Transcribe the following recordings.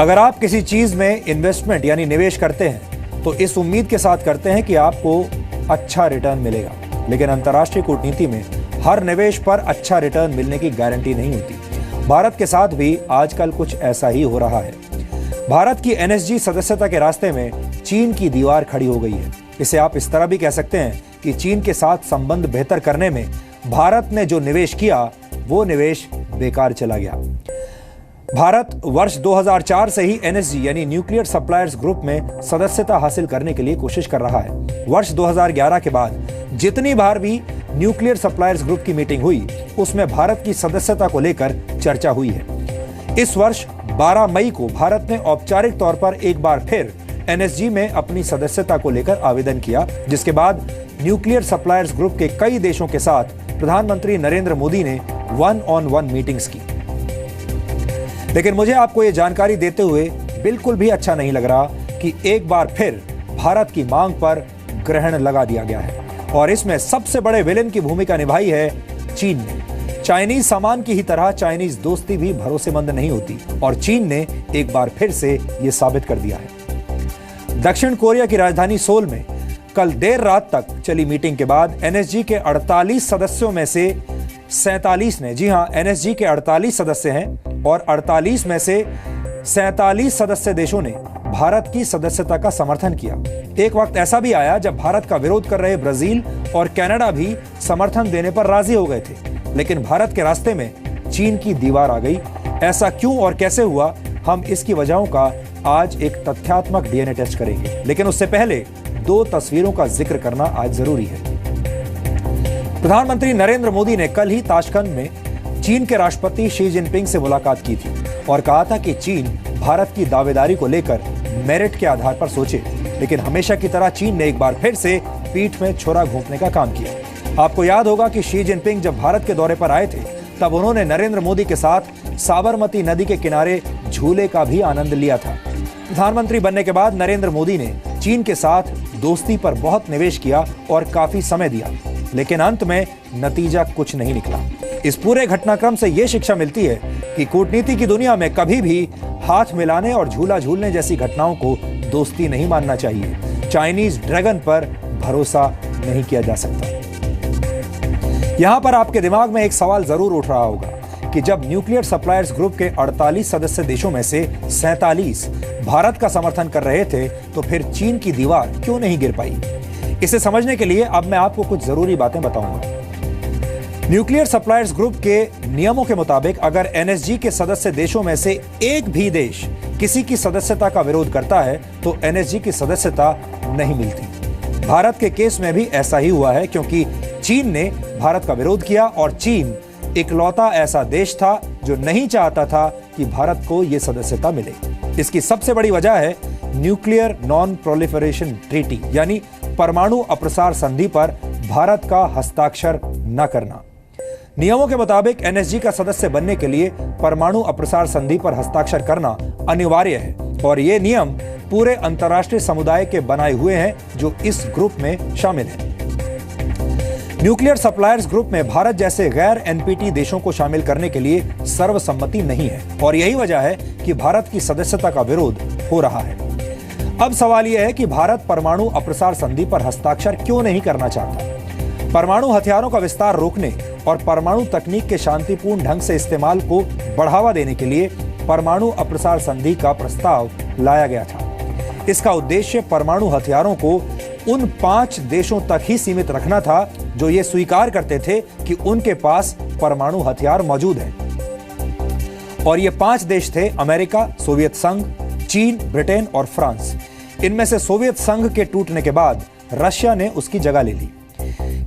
अगर आप किसी चीज में इन्वेस्टमेंट यानी निवेश करते हैं तो इस उम्मीद के साथ करते हैं कि आपको अच्छा रिटर्न मिलेगा, लेकिन अंतर्राष्ट्रीय कूटनीति में हर निवेश पर अच्छा रिटर्न मिलने की गारंटी नहीं होती। भारत के साथ भी आजकल कुछ ऐसा ही हो रहा है। भारत की एनएसजी सदस्यता के रास्ते में चीन की दीवार खड़ी हो गई है। इसे आप इस तरह भी कह सकते हैं कि चीन के साथ संबंध बेहतर करने में भारत ने जो निवेश किया वो निवेश बेकार चला गया। भारत वर्ष 2004 से ही एनएसजी यानी न्यूक्लियर सप्लायर्स ग्रुप में सदस्यता हासिल करने के लिए कोशिश कर रहा है। वर्ष 2011 के बाद जितनी बार भी न्यूक्लियर सप्लायर्स ग्रुप की मीटिंग हुई उसमें भारत की सदस्यता को लेकर चर्चा हुई है। इस वर्ष 12 मई को भारत ने औपचारिक तौर पर एक बार फिर एनएसजी में अपनी सदस्यता को लेकर आवेदन किया, जिसके बाद न्यूक्लियर सप्लायर्स ग्रुप के कई देशों के साथ प्रधानमंत्री नरेंद्र मोदी ने 1-on-1 मीटिंग्स की। लेकिन मुझे आपको यह जानकारी देते हुए बिल्कुल भी अच्छा नहीं लग रहा कि एक बार फिर भारत की मांग पर ग्रहण लगा दिया गया है और इसमें सबसे बड़े विलेन की भूमिका निभाई है चीन ने। चाइनीज सामान की ही तरह चाइनीज दोस्ती भी भरोसेमंद नहीं होती और चीन ने एक बार फिर से यह साबित कर दिया है। दक्षिण कोरिया की राजधानी सोल में कल देर रात तक चली मीटिंग के बाद एनएसजी के 48 सदस्यों में से 47 ने, जी हां, एनएसजी के 48 सदस्य हैं और 48 में से 47 सदस्य देशों ने भारत की सदस्यता का समर्थन किया। एक वक्त ऐसा भी आया जब भारत का विरोध कर रहे ब्राजील और कनाडा भी समर्थन देने पर राजी हो गए थे, लेकिन भारत के रास्ते में चीन की दीवार आ गई। ऐसा क्यों और कैसे हुआ, हम इसकी वजहों का आज एक तथ्यात्मक डीएनए टेस्ट करेंगे, लेकिन उससे पहले 2 तस्वीरों का जिक्र करना आज जरूरी है। प्रधानमंत्री नरेंद्र मोदी ने कल ही ताशकंद में चीन के राष्ट्रपति शी जिनपिंग से मुलाकात की थी और कहा था कि चीन भारत की दावेदारी को लेकर मेरिट के आधार पर सोचे, लेकिन हमेशा की तरह चीन ने एक बार फिर से पीठ में छुरा घोंपने का काम किया। आपको याद होगा कि शी जिनपिंग जब भारत के दौरे पर आए थे तब उन्होंने नरेंद्र मोदी के साथ साबरमती नदी के किनारे झूले का भी आनंद लिया था। प्रधानमंत्री बनने के बाद नरेंद्र मोदी ने चीन के साथ दोस्ती पर बहुत निवेश किया और काफी समय दिया, लेकिन अंत में नतीजा कुछ नहीं निकला। इस पूरे घटनाक्रम से यह शिक्षा मिलती है कि कूटनीति की दुनिया में कभी भी हाथ मिलाने और झूला झूलने जैसी घटनाओं को दोस्ती नहीं मानना चाहिए। चाइनीज ड्रैगन पर भरोसा नहीं किया जा सकता। यहां पर आपके दिमाग में एक सवाल जरूर उठ रहा होगा कि जब न्यूक्लियर सप्लायर्स ग्रुप के 48 सदस्य देशों में से 47 भारत का समर्थन कर रहे थे तो फिर चीन की दीवार क्यों नहीं गिर पाई। इसे समझने के लिए अब मैं आपको कुछ जरूरी बातें बताऊंगा। न्यूक्लियर सप्लायर्स ग्रुप के नियमों के मुताबिक अगर एनएसजी के सदस्य देशों में से एक भी देश किसी की सदस्यता का विरोध करता है तो एनएसजी की सदस्यता नहीं मिलती। भारत के केस में भी ऐसा ही हुआ है, क्योंकि चीन ने भारत का विरोध किया और चीन इकलौता ऐसा देश था जो नहीं चाहता था कि भारत को यह सदस्यता मिले। इसकी सबसे बड़ी वजह है न्यूक्लियर नॉन प्रोलिफरेशन ट्रीटी यानी परमाणु अप्रसार संधि पर भारत का हस्ताक्षर न करना। नियमों के मुताबिक एनएसजी का सदस्य बनने के लिए परमाणु अप्रसार संधि पर हस्ताक्षर करना अनिवार्य है और ये नियम पूरे अंतर्राष्ट्रीय समुदाय के बनाए हुए हैं जो इस ग्रुप में शामिल है। न्यूक्लियर सप्लायर्स ग्रुप में भारत जैसे गैर एनपीटी देशों को शामिल करने के लिए सर्वसम्मति नहीं है और यही वजह है कि भारत की सदस्यता का विरोध हो रहा है। अब सवाल यह है कि भारत परमाणु अप्रसार संधि पर हस्ताक्षर क्यों नहीं करना चाहता। परमाणु हथियारों का विस्तार रोकने और परमाणु तकनीक के शांतिपूर्ण ढंग से इस्तेमाल को बढ़ावा देने के लिए परमाणु अप्रसार संधि का प्रस्ताव लाया गया था। इसका उद्देश्य परमाणु हथियारों को उन 5 देशों तक ही सीमित रखना था जो ये स्वीकार करते थे कि उनके पास परमाणु हथियार मौजूद हैं। और ये 5 देश थे अमेरिका, सोवियत संघ, चीन, ब्रिटेन और फ्रांस। इनमें से सोवियत संघ के टूटने के बाद रशिया ने उसकी जगह ले ली।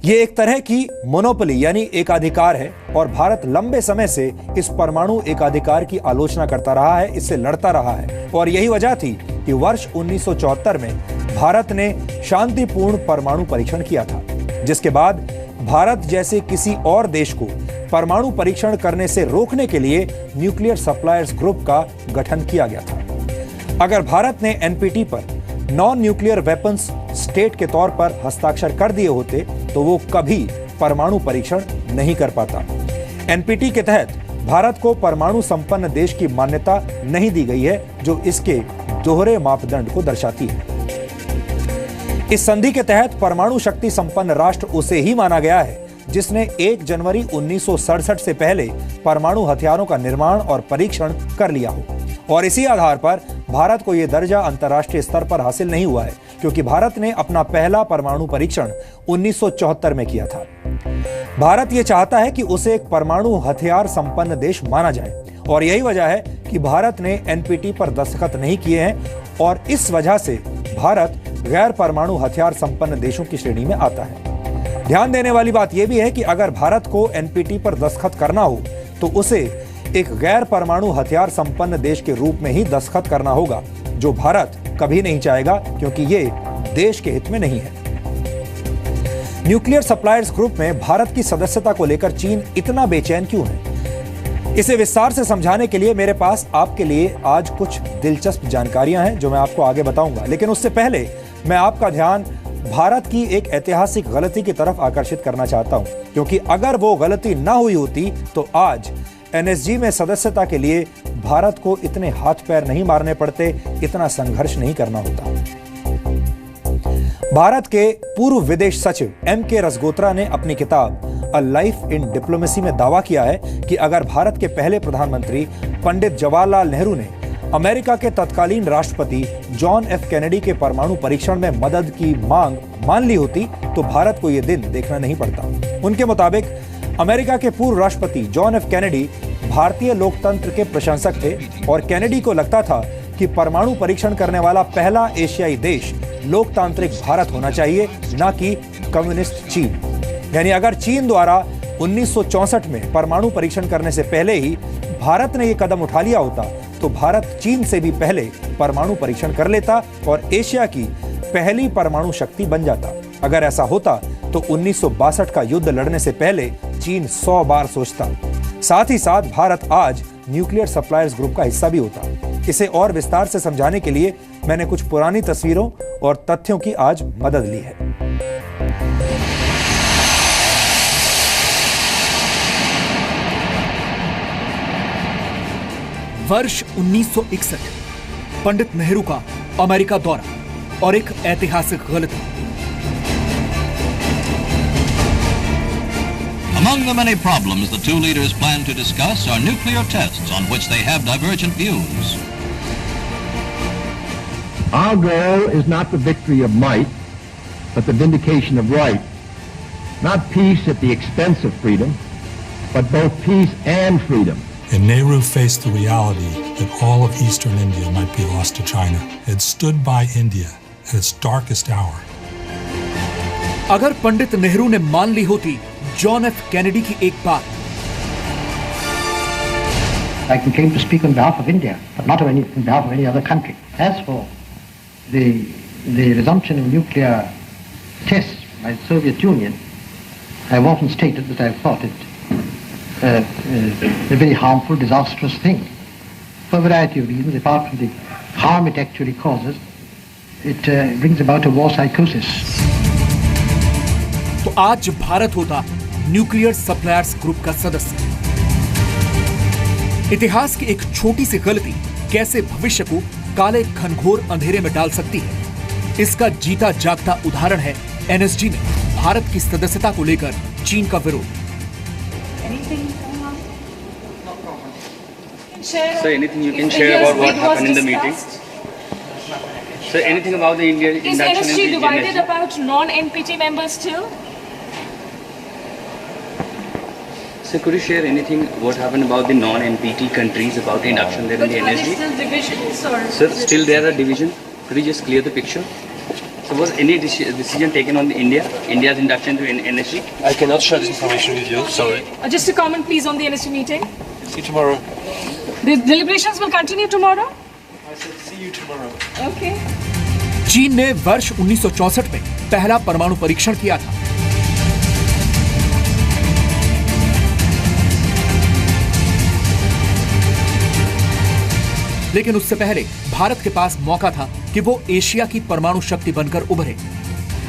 ये एक तरह की मोनोपोली यानी एकाधिकार है और भारत लंबे समय से इस परमाणु एकाधिकार की आलोचना करता रहा है, इससे लड़ता रहा है और यही वजह थी कि वर्ष 1974 में भारत ने शांतिपूर्ण परमाणु परीक्षण किया था, जिसके बाद भारत जैसे किसी और देश को परमाणु परीक्षण करने से रोकने के लिए न्यूक्लियर सप्लायर्स ग्रुप का गठन किया गया था। अगर भारत ने एनपीटी पर नॉन न्यूक्लियर वेपन्स स्टेट के तौर पर हस्ताक्षर कर दिए होते तो वो कभी परमाणु परीक्षण नहीं कर पाता। एनपीटी के तहत भारत को परमाणु संपन्न देश की मान्यता नहीं दी गई है, जो इसके दोहरे मापदंड को दर्शाती है। इस संधि के तहत परमाणु शक्ति संपन्न राष्ट्र उसे ही माना गया है जिसने 1 जनवरी 1967 से पहले परमाणु हथियारों का निर्माण और परीक्षण कर लिया हो, और इसी आधार पर भारत को यह दर्जा अंतर्राष्ट्रीय स्तर पर हासिल नहीं हुआ है, क्योंकि भारत ने अपना पहला परमाणु परीक्षण 1974 में किया था। भारत यह चाहता है कि उसे एक परमाणु हथियार संपन्न देश माना जाए, और यही वजह है कि भारत ने एनपीटी पर दस्तखत नहीं किए हैं, और इस वजह से भारत गैर परमाणु हथियार संपन्न देशों की श्रेणी में आता है। ध्यान देने वाली बात यह भी है कि अगर भारत को एनपीटी पर दस्तखत करना हो तो उसे एक गैर परमाणु हथियार संपन्न देश के रूप में ही दस्तखत करना होगा, जो भारत कभी नहीं चाहेगा, क्योंकि ये देश के हित में नहीं है। न्यूक्लियर सप्लायर्स ग्रुप में भारत की सदस्यता को लेकर चीन इतना बेचैन क्यों है? इसे विस्तार से समझाने के लिए मेरे पास आपके लिए आज कुछ दिलचस्प जानकारियां हैं जो मैं आपको आगे बताऊंगा, लेकिन उससे पहले मैं आपका ध्यान भारत की एक ऐतिहासिक गलती की तरफ आकर्षित करना चाहता हूं, क्योंकि अगर वो गलती ना हुई होती तो आज एनएसजी में सदस्यता के लिए भारत को इतने हाथ पैर नहीं मारने पड़ते, इतना संघर्ष नहीं करना होता। भारत के पूर्व विदेश सचिव एम.के. रसगोत्रा ने अपनी किताब अ लाइफ इन डिप्लोमेसी में दावा किया है कि अगर भारत के पहले प्रधानमंत्री पंडित जवाहरलाल नेहरू ने अमेरिका के तत्कालीन राष्ट्रपति जॉन एफ कैनेडी के परमाणु परीक्षण में मदद की मांग मान ली होती तो भारत को यह दिन देखना नहीं पड़ता। उनके मुताबिक अमेरिका के पूर्व राष्ट्रपति जॉन एफ कैनेडी भारतीय लोकतंत्र के प्रशंसक थे, और कैनेडी को लगता था कि परमाणु परीक्षण करने वाला पहला एशियाई देश लोकतांत्रिक भारत होना चाहिए, न कि कम्युनिस्ट चीन। यानी अगर चीन द्वारा 1964 में परमाणु परीक्षण करने से पहले ही भारत ने यह कदम उठा लिया होता तो भारत चीन से भी पहले परमाणु परीक्षण कर लेता और एशिया की पहली परमाणु शक्ति बन जाता। अगर ऐसा होता तो 1962 का युद्ध लड़ने से पहले चीन 100 बार सोचता। साथ ही साथ भारत आज न्यूक्लियर सप्लायर्स ग्रुप का हिस्सा भी होता। इसे और विस्तार से समझाने के लिए मैंने कुछ पुरानी तस्वीरों और तथ्यों की आज मदद ली है। वर्ष 1961, पंडित नेहरू का अमेरिका दौरा और एक ऐतिहासिक गलती। Among the many problems the two leaders plan to discuss are nuclear tests on which they have divergent views. Our goal is not the victory of might, but the vindication of right. Not peace at the expense of freedom, but both peace and freedom. And Nehru faced the reality that all of eastern India might be lost to China. It stood by India at its darkest hour. अगर पंडित नेहरू ने मान ली होती John F Kennedy की एक बात, I came to speak on behalf of India, but not on behalf of any other country. As for the resumption of nuclear tests by the Soviet Union, I have often stated that I have thought it a very harmful, disastrous thing. For a variety of reasons, apart from the harm it actually causes, it brings about a war psychosis. तो आज भारत होता nuclear suppliers group का सदस्य। इतिहास की एक छोटी सी गलती कैसे भविष्य को काले घनघोर अंधेरे में डाल सकती है, इसका जीता जागता उदाहरण है एनएसजी में भारत की सदस्यता को लेकर चीन का विरोध। So anything you can share about what happened in the meeting? So anything about the Indian induction? Is NSG divided about non-NPT members too? So could you share anything what happened about the non-NPT countries about induction there in the But are there NSG? still divisions or? Sir, still there are division. Could you just clear the picture? So was any decision taken on India's induction to NSG? I cannot share this information with you, sorry. Just a comment please on the NSG meeting. See you tomorrow. The deliberations will continue tomorrow? I said see you tomorrow. Okay. चीन ने वर्ष 1964 में पहला परमाणु परीक्षण किया था। लेकिन उससे पहले भारत के पास मौका था कि वो एशिया की परमाणु शक्ति बनकर उभरे।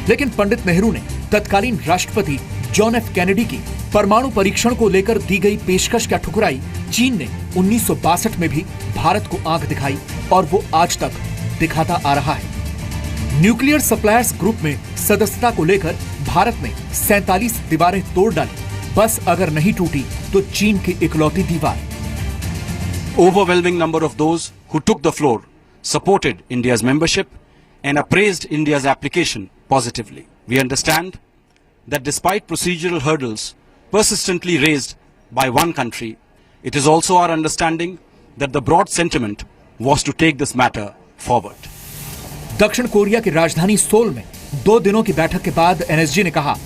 लेकिन पंडित नेहरू ने तत्कालीन राष्ट्रपति जॉन एफ कैनेडी की परमाणु परीक्षण को लेकर दी गई पेशकश क्या ठुकराई चीन ने 1962 में भी भारत को आंख दिखाई और वो आज तक दिखाता आ रहा है। न्यूक्लियर सप्लायर्स ग्रुप में सदस्यता को लेकर भारत ने 47 दीवारें तोड़ डाली, बस अगर नहीं टूटी तो चीन की इकलौती दीवार। Overwhelming number of those who took the floor supported India's membership and appraised India's application positively. We understand that despite procedural hurdles persistently raised by one country, it is also our understanding that the broad sentiment was to take this matter forward. दक्षिण Korea की राजधानी soul में 2 दिनों की बैठक के बाद NSG ने कहा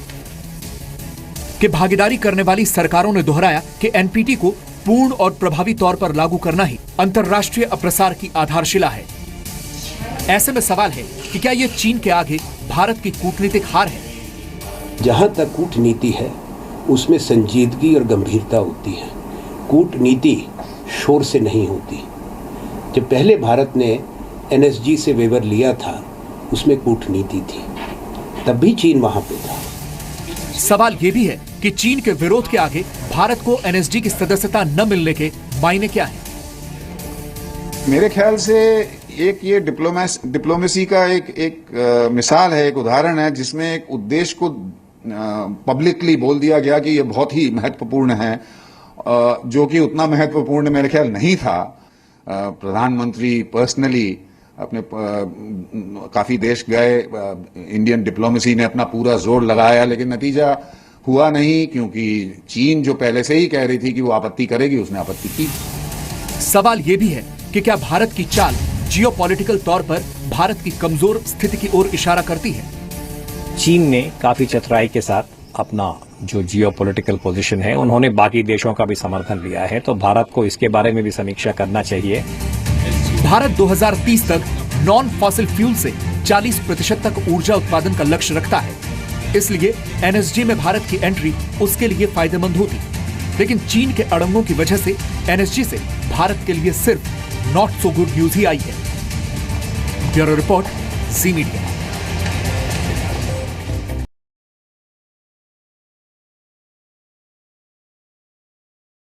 कि भागीदारी करने वाली सरकारों ने दोहराया कि एनपीटी को पूर्ण और प्रभावी तौर पर लागू करना ही अंतर्राष्ट्रीय अप्रसार की आधारशिला है। ऐसे में सवाल है कि क्या ये चीन के आगे भारत की कूटनीतिक हार है? जहां तक कूटनीति है उसमें संजीदगी और गंभीरता होती है। कूटनीति शोर से नहीं होती। जब पहले भारत ने एनएसजी से वेवर लिया था उसमें कूटनीति थी, तब भी चीन वहां पे था। सवाल ये भी है कि चीन के विरोध के आगे भारत को एनएसजी की सदस्यता न मिलने के मायने क्या हैं? मेरे ख्याल से एक ये डिप्लोमेसी का एक मिसाल है, एक उदाहरण है जिसमें एक उद्देश्य को पब्लिकली बोल दिया गया कि ये बहुत ही महत्वपूर्ण है, जो कि उतना महत्वपूर्ण मेरे ख्याल नहीं था। प्रधानमंत्री पर्सनली अपने काफी देश गए, इंडियन डिप्लोमेसी ने अपना पूरा जोर लगाया, लेकिन नतीजा हुआ नहीं, क्योंकि चीन जो पहले से ही कह रही थी कि वो आपत्ति करेगी, उसने आपत्ति की। सवाल ये भी है कि क्या भारत की चाल जियोपॉलिटिकल तौर पर भारत की कमजोर स्थिति की ओर इशारा करती है? चीन ने काफी चतुराई के साथ अपना जो जियोपॉलिटिकल पोजीशन है, उन्होंने बाकी देशों का भी समर्थन लिया है, तो भारत को इसके बारे में भी समीक्षा करना चाहिए। भारत 2030 तक नॉन फॉसिल फ्यूल से 40% तक ऊर्जा उत्पादन का लक्ष्य रखता है, इसलिए एनएसजी में भारत की एंट्री उसके लिए फायदेमंद होती। लेकिन चीन के अड़ंगों की वजह से एनएसजी से भारत के लिए सिर्फ नॉट सो गुड न्यूज ही आई है। ब्यूरो रिपोर्ट, जी मीडिया।